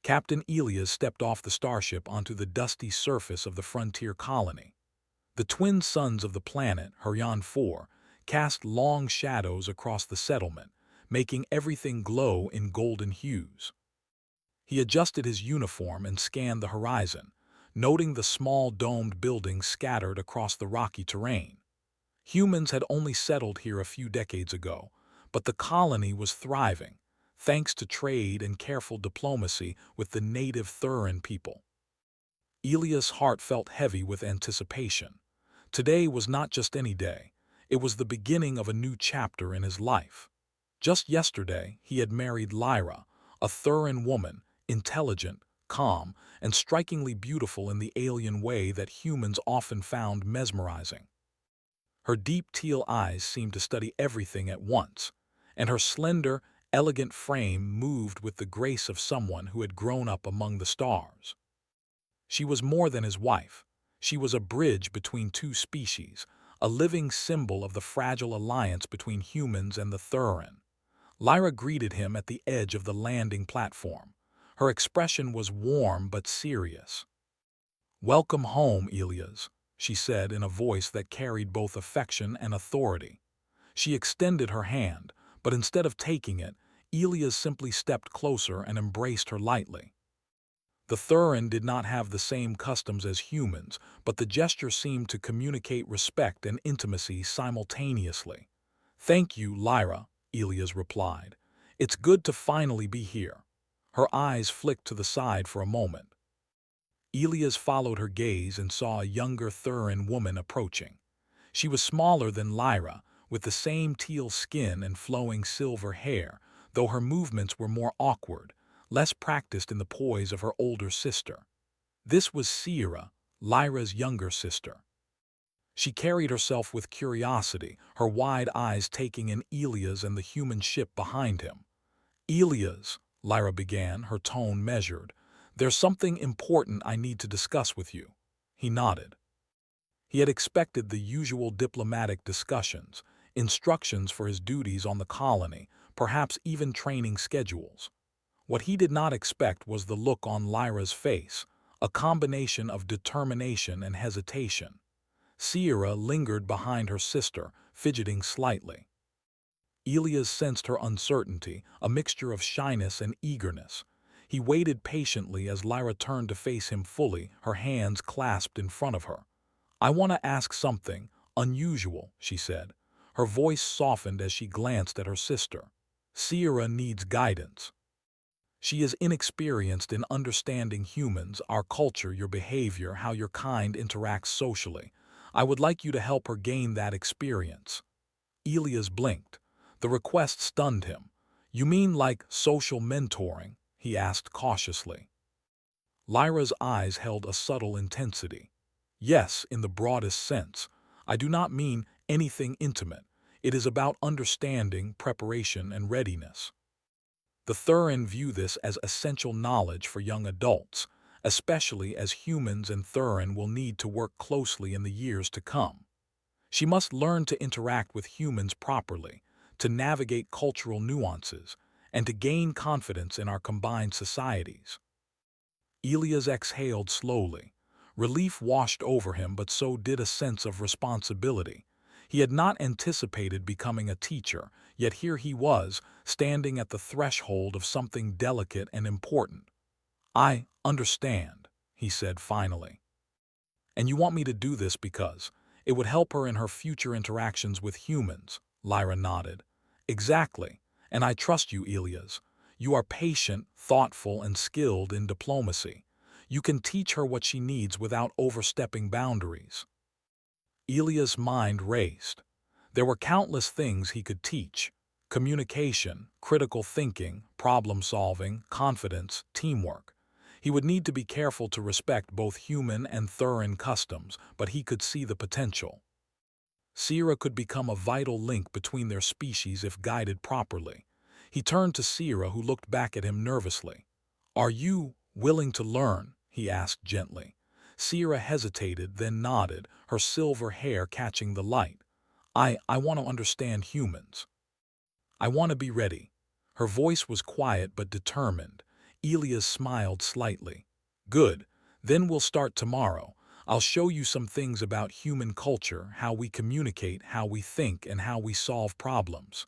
Captain Elias stepped off the starship onto the dusty surface of the frontier colony. The twin suns of the planet, Huryan 4, cast long shadows across the settlement, making everything glow in golden hues. He adjusted his uniform and scanned the horizon, noting the small domed buildings scattered across the rocky terrain. Humans had only settled here a few decades ago, but the colony was thriving, thanks to trade and careful diplomacy with the native Thurin people. Elias' heart felt heavy with anticipation. Today was not just any day, it was the beginning of a new chapter in his life. Just yesterday, he had married Lyra, a Thurin woman, intelligent, calm, and strikingly beautiful in the alien way that humans often found mesmerizing. Her deep teal eyes seemed to study everything at once, and her slender, elegant frame moved with the grace of someone who had grown up among the stars. She was more than his wife. She was a bridge between two species, a living symbol of the fragile alliance between humans and the Thurin. Lyra greeted him at the edge of the landing platform. Her expression was warm but serious. "Welcome home, Elias," she said in a voice that carried both affection and authority. She extended her hand, but instead of taking it, Elias simply stepped closer and embraced her lightly. The Thurin did not have the same customs as humans, but the gesture seemed to communicate respect and intimacy simultaneously. "Thank you, Lyra," Elias replied. "It's good to finally be here." Her eyes flicked to the side for a moment. Elias followed her gaze and saw a younger Thurin woman approaching. She was smaller than Lyra, with the same teal skin and flowing silver hair, though her movements were more awkward, less practiced in the poise of her older sister. This was Sierra, Lyra's younger sister. She carried herself with curiosity, her wide eyes taking in Elias and the human ship behind him. "Elias," Lyra began, her tone measured, "there's something important I need to discuss with you." He nodded. He had expected the usual diplomatic discussions, instructions for his duties on the colony, perhaps even training schedules. What he did not expect was the look on Lyra's face, a combination of determination and hesitation. Sierra lingered behind her sister, fidgeting slightly. Elias sensed her uncertainty, a mixture of shyness and eagerness. He waited patiently as Lyra turned to face him fully, her hands clasped in front of her. "I want to ask something unusual," she said. Her voice softened as she glanced at her sister. "Sierra needs guidance. She is inexperienced in understanding humans, our culture, your behavior, how your kind interacts socially. I would like you to help her gain that experience." Elias blinked. The request stunned him. "You mean like social mentoring?" he asked cautiously. Lyra's eyes held a subtle intensity. "Yes, in the broadest sense. I do not mean anything intimate. It is about understanding, preparation, and readiness." The Thurin view this as essential knowledge for young adults, especially as humans and Thurin will need to work closely in the years to come. She must learn to interact with humans properly, to navigate cultural nuances, and to gain confidence in our combined societies. Elias exhaled slowly. Relief washed over him, but so did a sense of responsibility. He had not anticipated becoming a teacher, yet here he was, standing at the threshold of something delicate and important. "I understand," he said finally. "And you want me to do this because it would help her in her future interactions with humans," Lyra nodded. "Exactly, and I trust you, Elias. You are patient, thoughtful, and skilled in diplomacy. You can teach her what she needs without overstepping boundaries." Elias' mind raced. There were countless things he could teach: communication, critical thinking, problem-solving, confidence, teamwork. He would need to be careful to respect both human and Thurin customs, but he could see the potential. Sierra could become a vital link between their species if guided properly. He turned to Sierra, who looked back at him nervously. "Are you willing to learn?" he asked gently. Sierra hesitated, then nodded, her silver hair catching the light. I want to understand humans. I want to be ready." Her voice was quiet but determined. Elias smiled slightly. Good. Then we'll start tomorrow. I'll show you some things about human culture, how we communicate, how we think, and how we solve problems.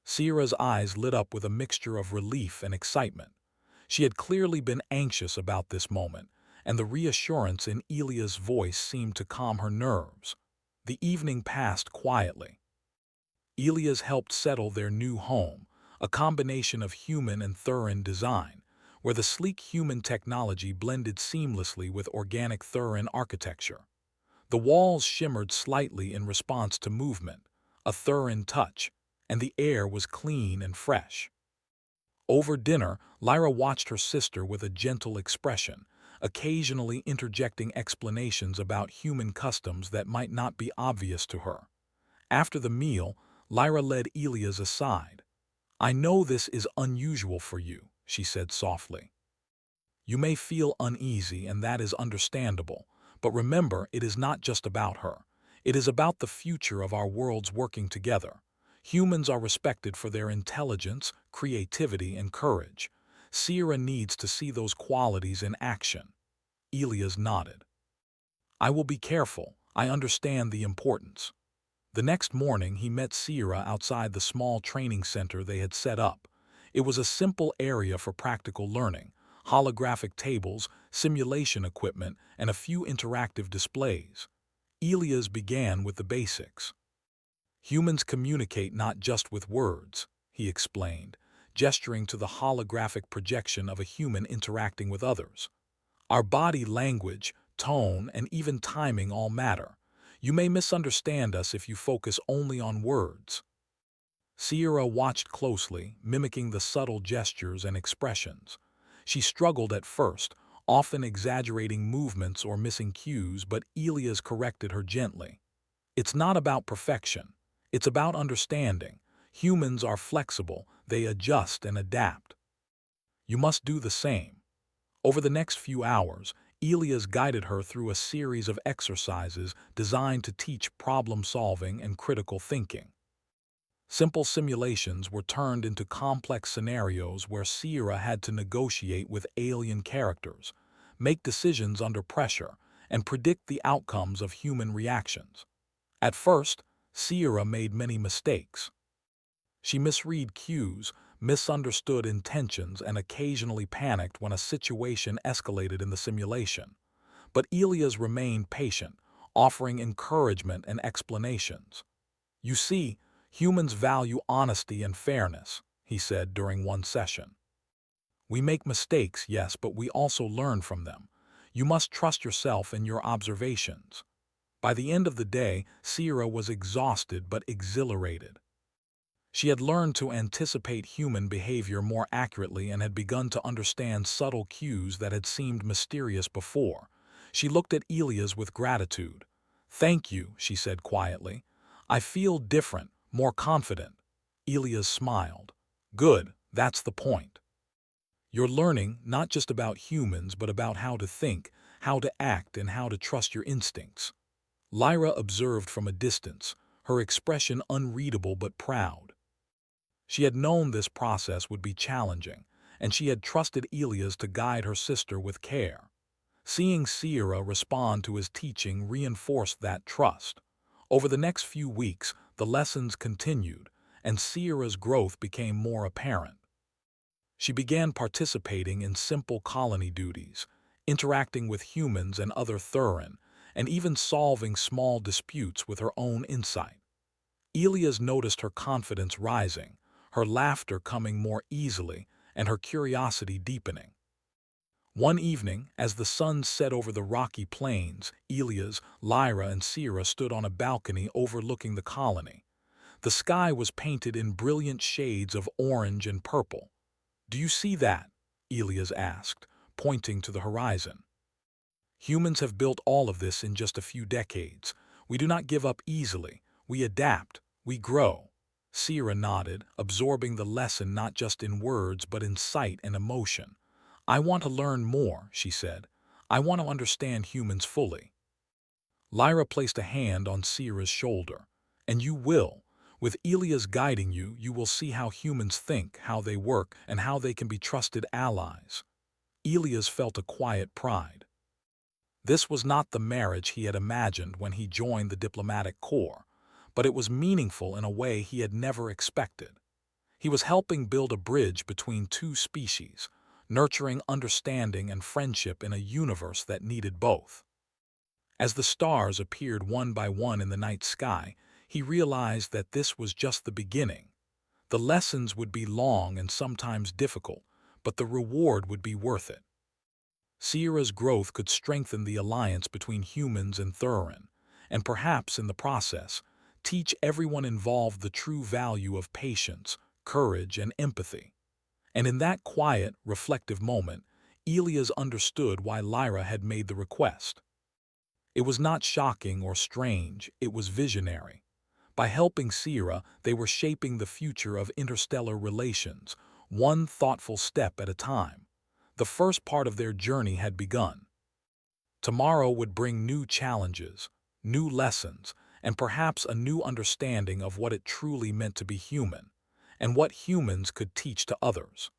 Sierra's eyes lit up with a mixture of relief and excitement. She had clearly been anxious about this moment, and the reassurance in Elia's voice seemed to calm her nerves. The evening passed quietly. Elias helped settle their new home, a combination of human and Thuran design, where the sleek human technology blended seamlessly with organic Thuran architecture. The walls shimmered slightly in response to movement, a Thuran touch, and the air was clean and fresh. Over dinner, Lyra watched her sister with a gentle expression, occasionally interjecting explanations about human customs that might not be obvious to her. After the meal, Lyra led Elias aside. "I know this is unusual for you," she said softly. "You may feel uneasy, and that is understandable, but remember, it is not just about her. It is about the future of our worlds working together. Humans are respected for their intelligence, creativity, and courage. Sierra needs to see those qualities in action." Elias nodded. "I will be careful. I understand the importance." The next morning, he met Sierra outside the small training center they had set up. It was a simple area for practical learning: holographic tables, simulation equipment, and a few interactive displays. Elias began with the basics. "Humans communicate not just with words," he explained, gesturing to the holographic projection of a human interacting with others. "Our body language, tone, and even timing all matter. You may misunderstand us if you focus only on words." Sierra watched closely, mimicking the subtle gestures and expressions. She struggled at first, often exaggerating movements or missing cues, but Elias corrected her gently. "It's not about perfection. It's about understanding. Humans are flexible, they adjust and adapt. You must do the same." Over the next few hours, Elias guided her through a series of exercises designed to teach problem-solving and critical thinking. Simple simulations were turned into complex scenarios where Sierra had to negotiate with alien characters, make decisions under pressure, and predict the outcomes of human reactions. At first, Sierra made many mistakes. She misread cues, misunderstood intentions, and occasionally panicked when a situation escalated in the simulation. But Elias remained patient, offering encouragement and explanations. "You see, humans value honesty and fairness," he said during one session. "We make mistakes, yes, but we also learn from them. You must trust yourself and your observations." By the end of the day, Sierra was exhausted but exhilarated. She had learned to anticipate human behavior more accurately and had begun to understand subtle cues that had seemed mysterious before. She looked at Elias with gratitude. "Thank you," she said quietly. "I feel different, more confident." Elias smiled. "Good, that's the point. You're learning not just about humans but about how to think, how to act, and how to trust your instincts." Lyra observed from a distance, her expression unreadable but proud. She had known this process would be challenging, and she had trusted Elias to guide her sister with care. Seeing Sierra respond to his teaching reinforced that trust. Over the next few weeks, the lessons continued, and Sierra's growth became more apparent. She began participating in simple colony duties, interacting with humans and other Thuran, and even solving small disputes with her own insight. Elias noticed her confidence rising, her laughter coming more easily, and her curiosity deepening. One evening, as the sun set over the rocky plains, Elias, Lyra, and Sierra stood on a balcony overlooking the colony. The sky was painted in brilliant shades of orange and purple. "Do you see that?" Elias asked, pointing to the horizon. "Humans have built all of this in just a few decades. We do not give up easily. We adapt. We grow." Sierra nodded, absorbing the lesson not just in words but in sight and emotion. "I want to learn more," she said. "I want to understand humans fully." Lyra placed a hand on Sierra's shoulder. "And you will. With Elias guiding you, you will see how humans think, how they work, and how they can be trusted allies. Elias felt a quiet pride. This was not the marriage he had imagined when he joined the diplomatic corps, but it was meaningful in a way he had never expected. He was helping build a bridge between two species, nurturing understanding and friendship in a universe that needed both. As the stars appeared one by one in the night sky, he realized that this was just the beginning. The lessons would be long and sometimes difficult, but the reward would be worth it. Sierra's growth could strengthen the alliance between humans and Thurin, and perhaps in the process, teach everyone involved the true value of patience, courage, and empathy. And in that quiet, reflective moment, Elias understood why Lyra had made the request. It was not shocking or strange, it was visionary. By helping Sierra, they were shaping the future of interstellar relations, one thoughtful step at a time. The first part of their journey had begun. Tomorrow would bring new challenges, new lessons, and perhaps a new understanding of what it truly meant to be human, and what humans could teach to others.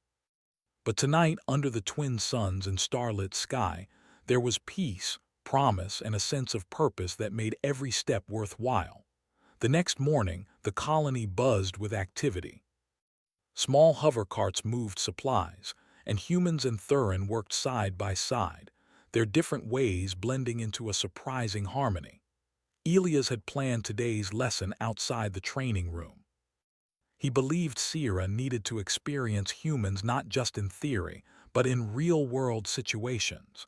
But tonight, under the twin suns and starlit sky, there was peace, promise, and a sense of purpose that made every step worthwhile. The next morning, the colony buzzed with activity. Small hover carts moved supplies, and humans and Thurin worked side by side, their different ways blending into a surprising harmony. Elias had planned today's lesson outside the training room. He believed Sierra needed to experience humans not just in theory, but in real-world situations.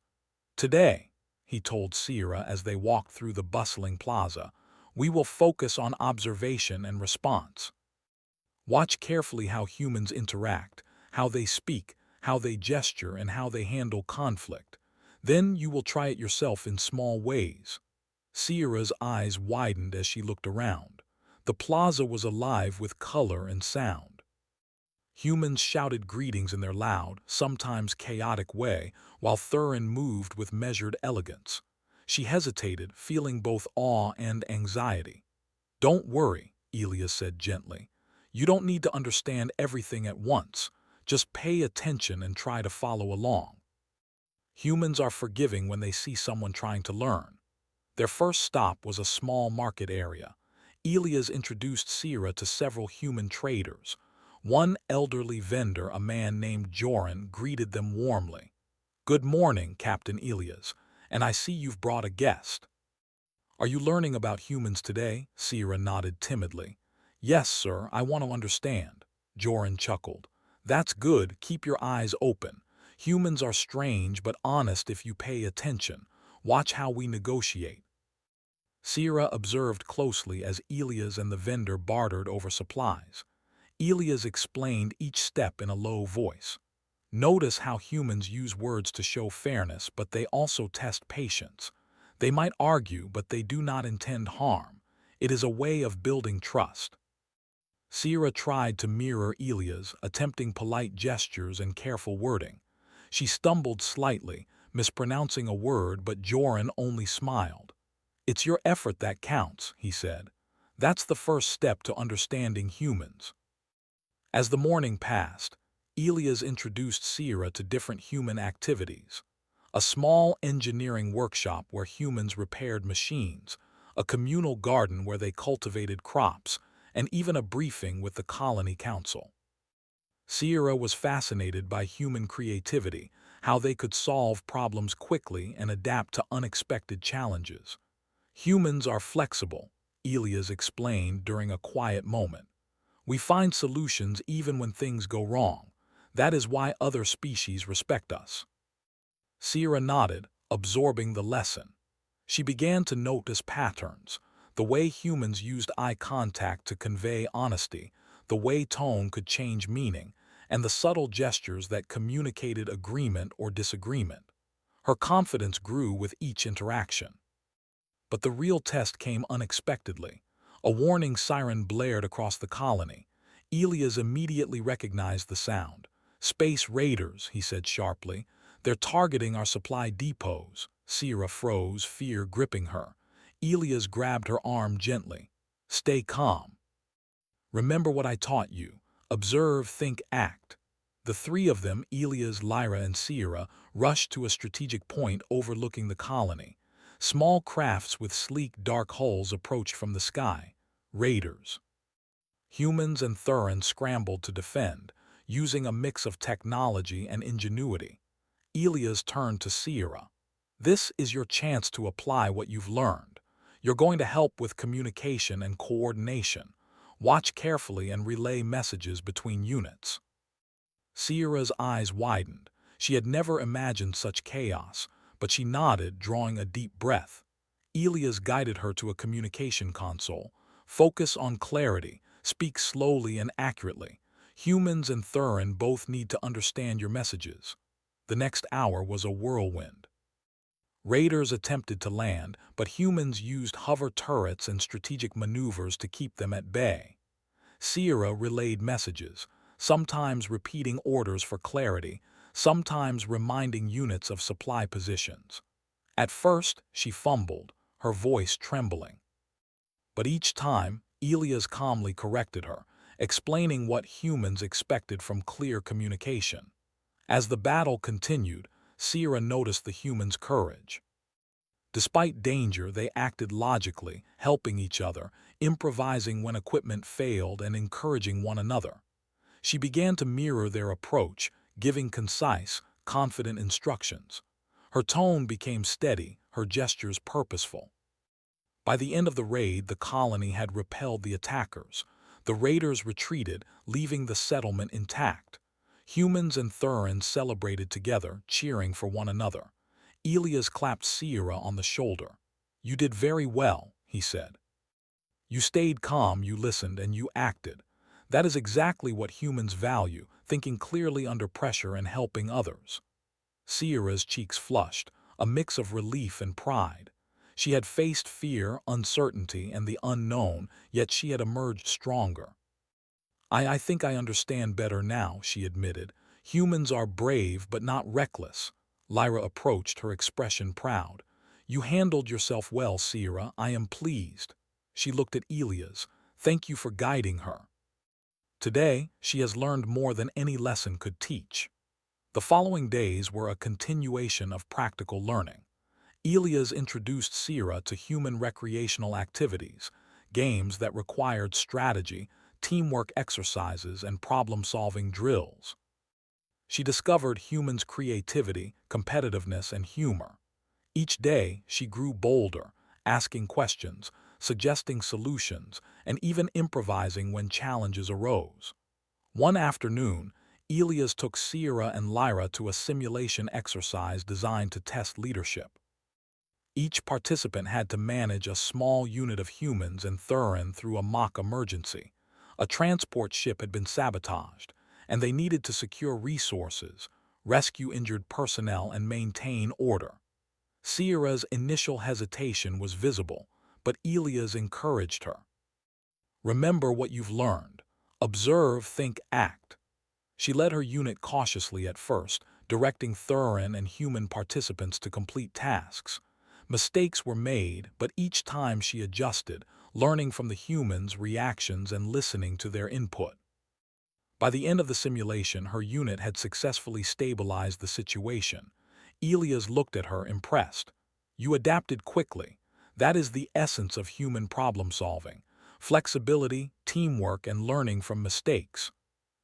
Today, he told Sierra as they walked through the bustling plaza, we will focus on observation and response. Watch carefully how humans interact, how they speak, how they gesture, and how they handle conflict. Then you will try it yourself in small ways. Sierra's eyes widened as she looked around. The plaza was alive with color and sound. Humans shouted greetings in their loud, sometimes chaotic way, while Thurin moved with measured elegance. She hesitated, feeling both awe and anxiety. Don't worry, Elias said gently. You don't need to understand everything at once. Just pay attention and try to follow along. Humans are forgiving when they see someone trying to learn. Their first stop was a small market area. Elias introduced Sierra to several human traders. One elderly vendor, a man named Joran, greeted them warmly. Good morning, Captain Elias, and I see you've brought a guest. Are you learning about humans today? Sierra nodded timidly. Yes, sir, I want to understand. Joran chuckled. That's good, keep your eyes open. Humans are strange but honest if you pay attention. Watch how we negotiate. Sierra observed closely as Elias and the vendor bartered over supplies. Elias explained each step in a low voice. Notice how humans use words to show fairness, but they also test patience. They might argue, but they do not intend harm. It is a way of building trust. Sierra tried to mirror Elias, attempting polite gestures and careful wording. She stumbled slightly, mispronouncing a word, but Joran only smiled. It's your effort that counts, he said. That's the first step to understanding humans. As the morning passed, Elias introduced Sierra to different human activities. A small engineering workshop where humans repaired machines, a communal garden where they cultivated crops, and even a briefing with the colony council. Sierra was fascinated by human creativity, how they could solve problems quickly and adapt to unexpected challenges. Humans are flexible, Elias explained during a quiet moment. We find solutions even when things go wrong. That is why other species respect us. Sierra nodded, absorbing the lesson. She began to notice patterns, the way humans used eye contact to convey honesty, the way tone could change meaning, and the subtle gestures that communicated agreement or disagreement. Her confidence grew with each interaction. But the real test came unexpectedly. A warning siren blared across the colony. Elias immediately recognized the sound. Space raiders, he said sharply. They're targeting our supply depots. Sierra froze, fear gripping her. Elias grabbed her arm gently. Stay calm. Remember what I taught you. Observe, think, act. The three of them, Elias, Lyra, and Sierra, rushed to a strategic point overlooking the colony. Small crafts with sleek, dark hulls approached from the sky. Raiders. Humans and Thurin scrambled to defend, using a mix of technology and ingenuity. Elias turned to Sierra. This is your chance to apply what you've learned. You're going to help with communication and coordination. Watch carefully and relay messages between units. Sierra's eyes widened. She had never imagined such chaos, but she nodded, drawing a deep breath. Elias guided her to a communication console. Focus on clarity. Speak slowly and accurately. Humans and Thurin both need to understand your messages. The next hour was a whirlwind. Raiders attempted to land, but humans used hover turrets and strategic maneuvers to keep them at bay. Sierra relayed messages, sometimes repeating orders for clarity, sometimes reminding units of supply positions. At first, she fumbled, her voice trembling. But each time, Elias calmly corrected her, explaining what humans expected from clear communication. As the battle continued, Sierra noticed the humans' courage. Despite danger, they acted logically, helping each other, improvising when equipment failed, and encouraging one another. She began to mirror their approach, giving concise, confident instructions. Her tone became steady, her gestures purposeful. By the end of the raid, the colony had repelled the attackers. The raiders retreated, leaving the settlement intact. Humans and Thurin celebrated together, cheering for one another. Elias clapped Sierra on the shoulder. "You did very well," he said. "You stayed calm, you listened, and you acted. That is exactly what humans value, thinking clearly under pressure and helping others." Sierra's cheeks flushed, a mix of relief and pride. She had faced fear, uncertainty, and the unknown, yet she had emerged stronger. I think I understand better now," she admitted. "Humans are brave but not reckless." Lyra approached, her expression proud. "You handled yourself well, Sierra. I am pleased." She looked at Elias. "Thank you for guiding her. Today, she has learned more than any lesson could teach." The following days were a continuation of practical learning. Elias introduced Sierra to human recreational activities, games that required strategy, teamwork exercises, and problem-solving drills. She discovered humans' creativity, competitiveness, and humor. Each day, she grew bolder, asking questions, suggesting solutions, and even improvising when challenges arose. One afternoon, Elias took Sierra and Lyra to a simulation exercise designed to test leadership. Each participant had to manage a small unit of humans and Thurin through a mock emergency. A transport ship had been sabotaged, and they needed to secure resources, rescue injured personnel, and maintain order. Sierra's initial hesitation was visible, but Elias encouraged her. "Remember what you've learned. Observe, think, act." She led her unit cautiously at first, directing Thurin and human participants to complete tasks. Mistakes were made, but each time she adjusted, learning from the humans' reactions and listening to their input. By the end of the simulation, her unit had successfully stabilized the situation. Elias looked at her, impressed. "You adapted quickly. That is the essence of human problem-solving. Flexibility, teamwork, and learning from mistakes."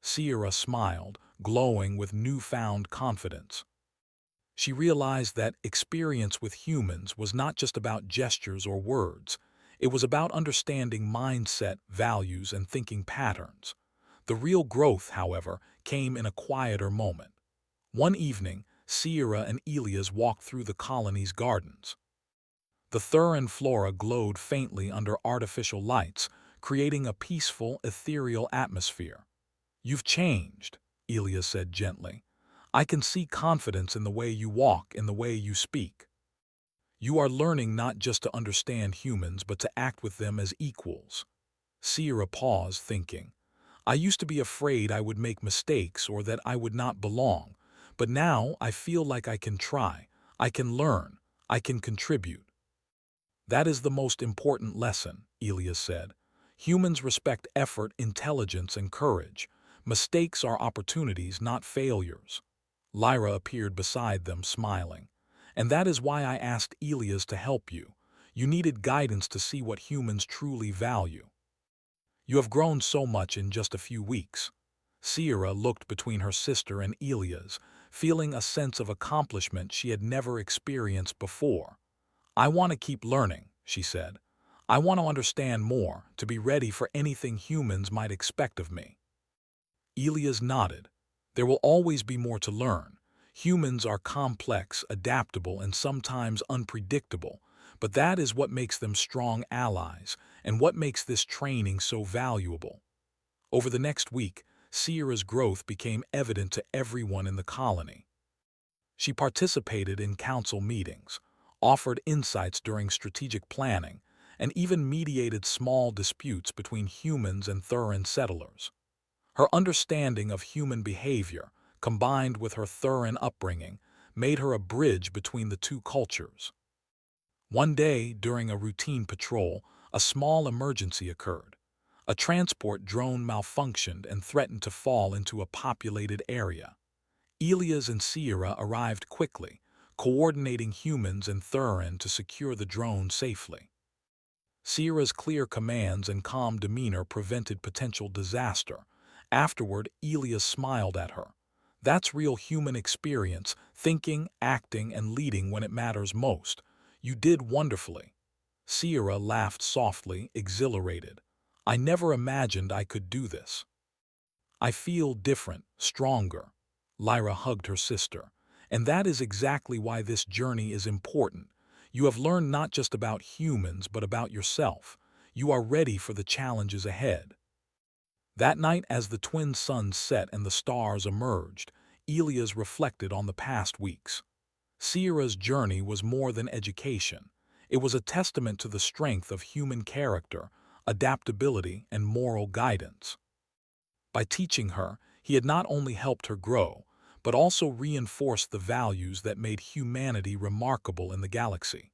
Sierra smiled, glowing with newfound confidence. She realized that experience with humans was not just about gestures or words. It was about understanding mindset, values, and thinking patterns. The real growth, however, came in a quieter moment. One evening, Sierra and Elias walked through the colony's gardens. The Thurin flora glowed faintly under artificial lights, creating a peaceful, ethereal atmosphere. "You've changed," Elias said gently. "I can see confidence in the way you walk, in the way you speak. You are learning not just to understand humans, but to act with them as equals." Sierra paused, thinking. "I used to be afraid I would make mistakes or that I would not belong, but now I feel like I can try, I can learn, I can contribute." "That is the most important lesson," Elias said. Humans respect effort, intelligence, and courage. Mistakes are opportunities, not failures. Lyra appeared beside them, smiling. And that is why I asked Elias to help you. You needed guidance to see what humans truly value. You have grown so much in just a few weeks. Sierra looked between her sister and Elias, feeling a sense of accomplishment she had never experienced before. I want to keep learning, she said. I want to understand more, to be ready for anything humans might expect of me. Elias nodded. There will always be more to learn. Humans are complex, adaptable, and sometimes unpredictable, but that is what makes them strong allies and what makes this training so valuable. Over the next week, Sierra's growth became evident to everyone in the colony. She participated in council meetings, offered insights during strategic planning, and even mediated small disputes between humans and Thuran settlers. Her understanding of human behavior, combined with her Thuran upbringing, made her a bridge between the two cultures. One day, during a routine patrol, a small emergency occurred. A transport drone malfunctioned and threatened to fall into a populated area. Elias and Sierra arrived quickly, coordinating humans and Thuran to secure the drone safely. Sierra's clear commands and calm demeanor prevented potential disaster. Afterward, Elias smiled at her. That's real human experience, thinking, acting, and leading when it matters most. You did wonderfully. Sierra laughed softly, exhilarated. I never imagined I could do this. I feel different, stronger. Lyra hugged her sister. And that is exactly why this journey is important. You have learned not just about humans, but about yourself. You are ready for the challenges ahead. That night, as the twin suns set and the stars emerged, Elias reflected on the past weeks. Sierra's journey was more than education. It was a testament to the strength of human character, adaptability, and moral guidance. By teaching her, he had not only helped her grow, but also reinforced the values that made humanity remarkable in the galaxy.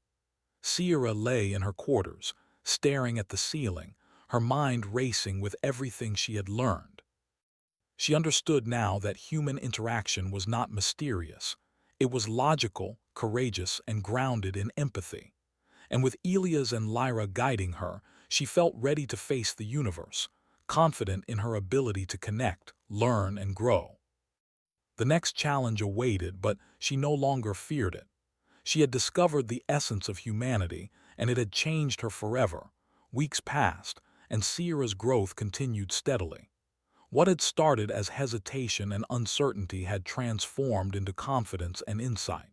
Sierra lay in her quarters, staring at the ceiling, her mind racing with everything she had learned. She understood now that human interaction was not mysterious. It was logical, courageous, and grounded in empathy. And with Elias and Lyra guiding her, she felt ready to face the universe, confident in her ability to connect, learn, and grow. The next challenge awaited, but she no longer feared it. She had discovered the essence of humanity, and it had changed her forever. Weeks passed, and Sierra's growth continued steadily. What had started as hesitation and uncertainty had transformed into confidence and insight.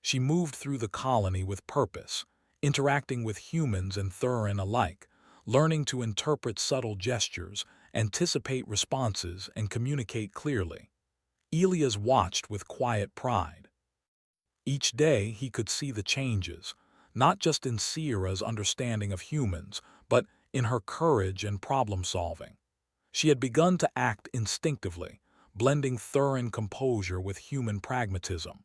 She moved through the colony with purpose, interacting with humans and Thuran alike, learning to interpret subtle gestures, anticipate responses, and communicate clearly. Elias watched with quiet pride. Each day he could see the changes, not just in Sierra's understanding of humans, but in her courage and problem-solving. She had begun to act instinctively, blending Thuran composure with human pragmatism.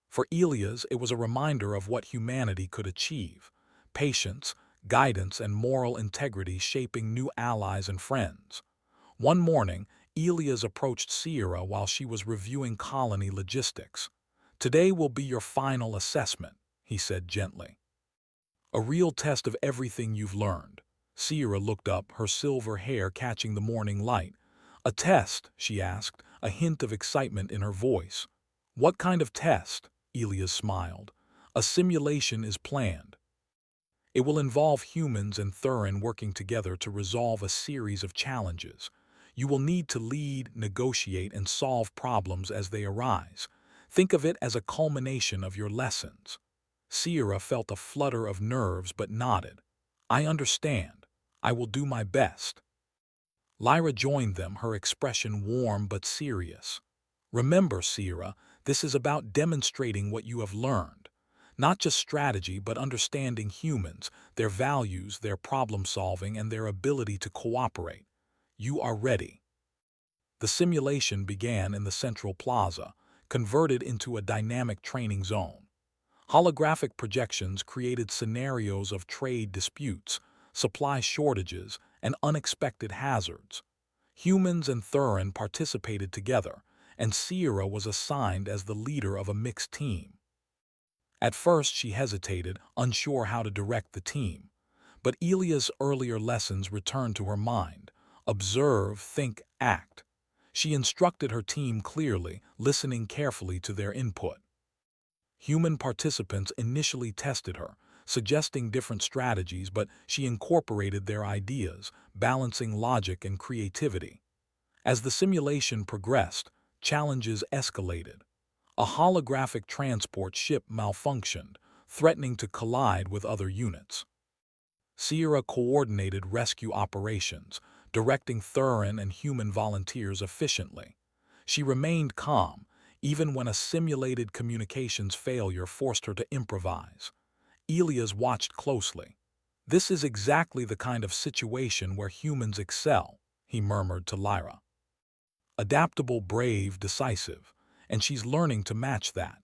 For Elias, it was a reminder of what humanity could achieve: patience, guidance, and moral integrity shaping new allies and friends. One morning, Elias approached Sierra while she was reviewing colony logistics. Today will be your final assessment, he said gently. A real test of everything you've learned. Sierra looked up, her silver hair catching the morning light. A test, she asked, a hint of excitement in her voice. What kind of test? Elias smiled. A simulation is planned. It will involve humans and Thuran working together to resolve a series of challenges. You will need to lead, negotiate, and solve problems as they arise. Think of it as a culmination of your lessons. Sierra felt a flutter of nerves but nodded. I understand. I will do my best. Lyra joined them, her expression warm but serious. Remember, Sierra, this is about demonstrating what you have learned. Not just strategy, but understanding humans, their values, their problem-solving, and their ability to cooperate. You are ready. The simulation began in the central plaza, converted into a dynamic training zone. Holographic projections created scenarios of trade disputes, supply shortages, and unexpected hazards. Humans and Thurin participated together, and Sierra was assigned as the leader of a mixed team. At first she hesitated, unsure how to direct the team. But Elia's earlier lessons returned to her mind. Observe, think, act. She instructed her team clearly, listening carefully to their input. Human participants initially tested her, suggesting different strategies, but she incorporated their ideas, balancing logic and creativity. As the simulation progressed, challenges escalated. A holographic transport ship malfunctioned, threatening to collide with other units. Sierra coordinated rescue operations, directing Thurin and human volunteers efficiently. She remained calm, even when a simulated communications failure forced her to improvise. Elias watched closely. "This is exactly the kind of situation where humans excel," he murmured to Lyra. "Adaptable, brave, decisive, and she's learning to match that."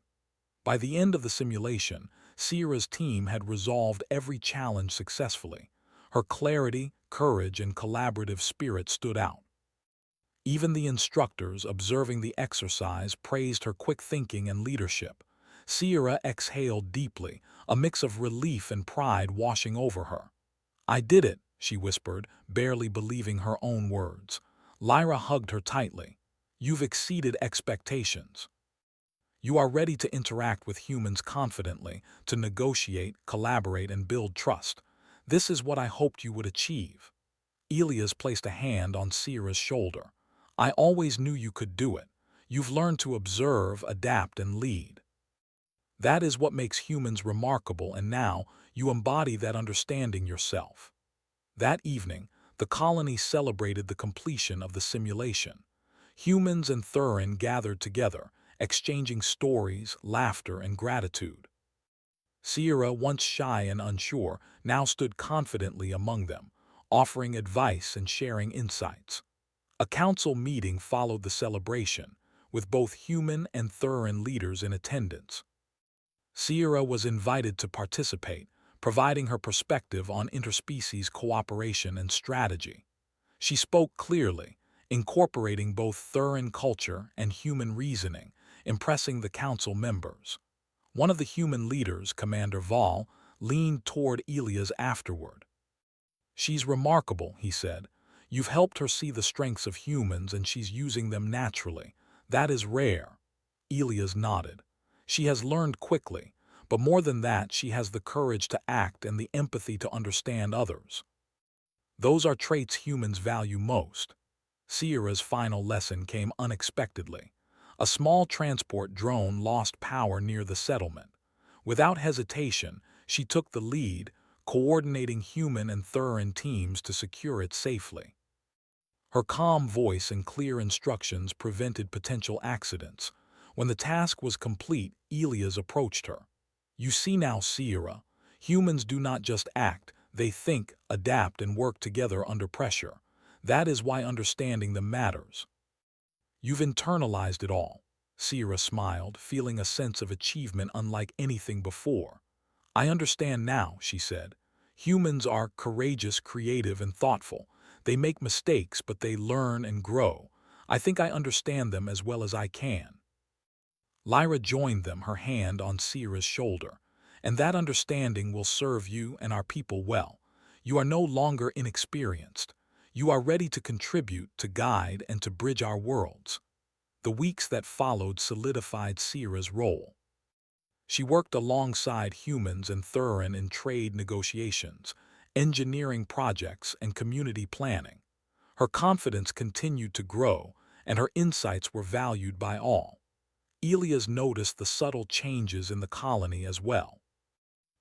By the end of the simulation, Sierra's team had resolved every challenge successfully. Her clarity, courage, and collaborative spirit stood out. Even the instructors observing the exercise praised her quick thinking and leadership. Sierra exhaled deeply, a mix of relief and pride washing over her. "I did it," she whispered, barely believing her own words. Lyra hugged her tightly. "You've exceeded expectations. You are ready to interact with humans confidently, to negotiate, collaborate, and build trust. This is what I hoped you would achieve." Elias placed a hand on Sierra's shoulder. "I always knew you could do it. You've learned to observe, adapt, and lead. That is what makes humans remarkable, and now you embody that understanding yourself." That evening, the colony celebrated the completion of the simulation. Humans and Thurin gathered together, exchanging stories, laughter, and gratitude. Sierra, once shy and unsure, now stood confidently among them, offering advice and sharing insights. A council meeting followed the celebration, with both human and Thurin leaders in attendance. Sierra was invited to participate, providing her perspective on interspecies cooperation and strategy. She spoke clearly, incorporating both Thurin culture and human reasoning, impressing the council members. One of the human leaders, Commander Val, leaned toward Elias afterward. "She's remarkable," he said. "You've helped her see the strengths of humans and she's using them naturally. That is rare." Elias nodded. "She has learned quickly, but more than that, she has the courage to act and the empathy to understand others. Those are traits humans value most." Sierra's final lesson came unexpectedly. A small transport drone lost power near the settlement. Without hesitation, she took the lead, coordinating human and Thurin teams to secure it safely. Her calm voice and clear instructions prevented potential accidents. When the task was complete, Elias approached her. "You see now, Sierra, humans do not just act, they think, adapt, and work together under pressure. That is why understanding them matters." "You've internalized it all." Sierra smiled, feeling a sense of achievement unlike anything before. "I understand now," she said. "Humans are courageous, creative, and thoughtful. They make mistakes, but they learn and grow. I think I understand them as well as I can." Lyra joined them, her hand on Sierra's shoulder. "And that understanding will serve you and our people well. You are no longer inexperienced. You are ready to contribute, to guide, and to bridge our worlds." The weeks that followed solidified Sierra's role. She worked alongside humans and Thurin in trade negotiations, engineering projects, and community planning. Her confidence continued to grow, and her insights were valued by all. Elias noticed the subtle changes in the colony as well.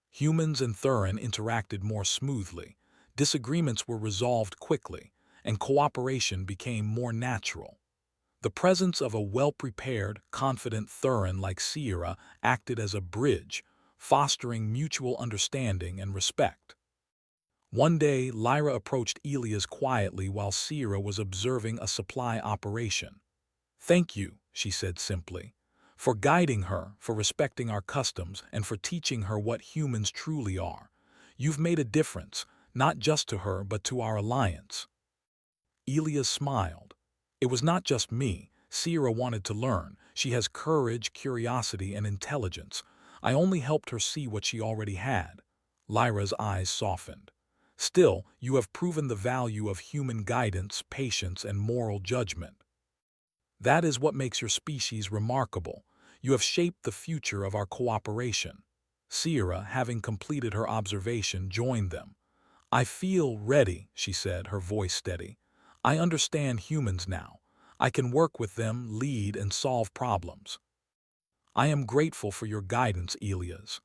Humans and Thurin interacted more smoothly, disagreements were resolved quickly, and cooperation became more natural. The presence of a well-prepared, confident Thurin like Sierra acted as a bridge, fostering mutual understanding and respect. One day, Lyra approached Elias quietly while Sierra was observing a supply operation. "Thank you," she said simply, "for guiding her, for respecting our customs, and for teaching her what humans truly are. You've made a difference. not just to her but to our alliance. Elias smiled. It was not just me. Sierra wanted to learn. She has courage, curiosity, and intelligence. I only helped her see what she already had. Lyra's eyes softened. Still, you have proven the value of human guidance, patience, and moral judgment. That is what makes your species remarkable. You have shaped the future of our cooperation. Sierra, having completed her observation, joined them. I feel ready, she said, her voice steady. I understand humans now. I can work with them, lead, and solve problems. I am grateful for your guidance, Elias.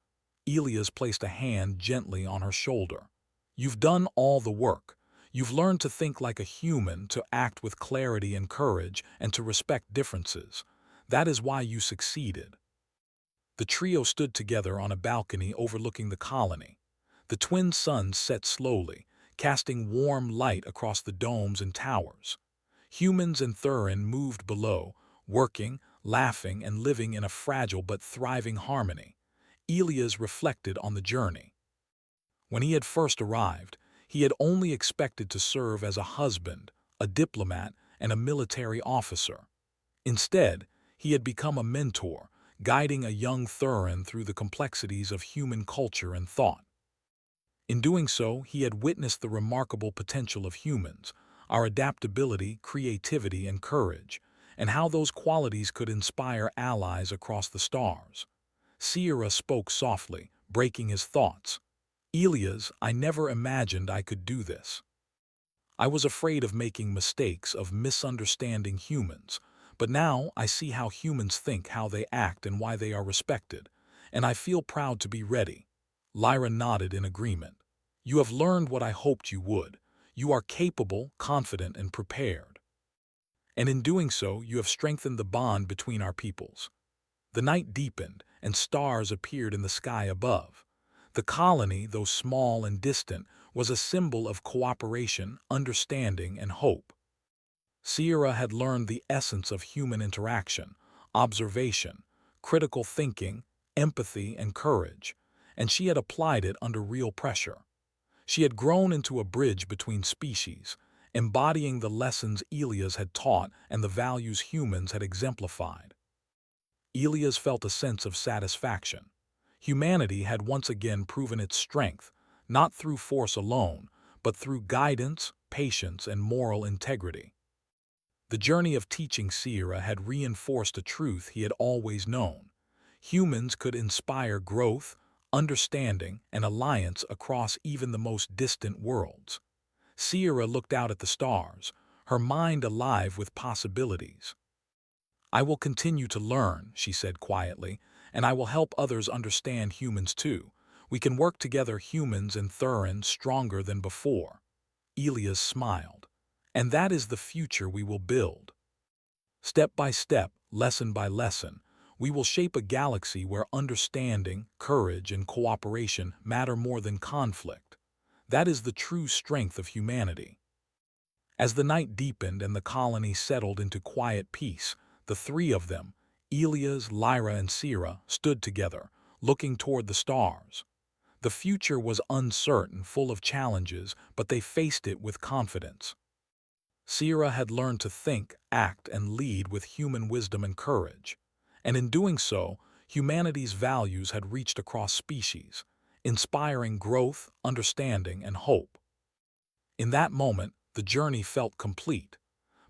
Elias placed a hand gently on her shoulder. You've done all the work. You've learned to think like a human, to act with clarity and courage, and to respect differences. That is why you succeeded. The trio stood together on a balcony overlooking the colony. The twin suns set slowly, casting warm light across the domes and towers. Humans and Thurin moved below, working, laughing, and living in a fragile but thriving harmony. Elias reflected on the journey. When he had first arrived, he had only expected to serve as a husband, a diplomat, and a military officer. Instead, he had become a mentor, guiding a young Thurin through the complexities of human culture and thought. In doing so, he had witnessed the remarkable potential of humans, our adaptability, creativity, and courage, and how those qualities could inspire allies across the stars. Sierra spoke softly, breaking his thoughts. Elias, I never imagined I could do this. I was afraid of making mistakes, of misunderstanding humans, but now I see how humans think, how they act, and why they are respected, and I feel proud to be ready. Lyra nodded in agreement. You have learned what I hoped you would. You are capable, confident, and prepared. And in doing so, you have strengthened the bond between our peoples. The night deepened, and stars appeared in the sky above. The colony, though small and distant, was a symbol of cooperation, understanding, and hope. Sierra had learned the essence of human interaction, observation, critical thinking, empathy, and courage, and she had applied it under real pressure. She had grown into a bridge between species, embodying the lessons Elias had taught and the values humans had exemplified. Elias felt a sense of satisfaction. Humanity had once again proven its strength, not through force alone, but through guidance, patience, and moral integrity. The journey of teaching Sierra had reinforced a truth he had always known. Humans could inspire growth, understanding, and alliance across even the most distant worlds. Sierra looked out at the stars, her mind alive with possibilities. I will continue to learn, she said quietly, and I will help others understand humans too. We can work together, humans and Thurin, stronger than before. Elias smiled. And that is the future we will build. Step by step, lesson by lesson, we will shape a galaxy where understanding, courage, and cooperation matter more than conflict. That is the true strength of humanity. As the night deepened and the colony settled into quiet peace, the three of them, Elias, Lyra, and Sierra, stood together, looking toward the stars. The future was uncertain, full of challenges, but they faced it with confidence. Sierra had learned to think, act, and lead with human wisdom and courage. And in doing so, humanity's values had reached across species, inspiring growth, understanding, and hope. In that moment, the journey felt complete,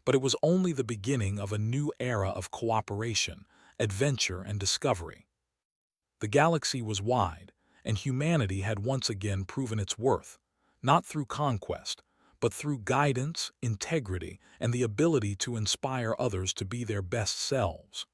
but it was only the beginning of a new era of cooperation, adventure, and discovery. The galaxy was wide, and humanity had once again proven its worth, not through conquest, but through guidance, integrity, and the ability to inspire others to be their best selves.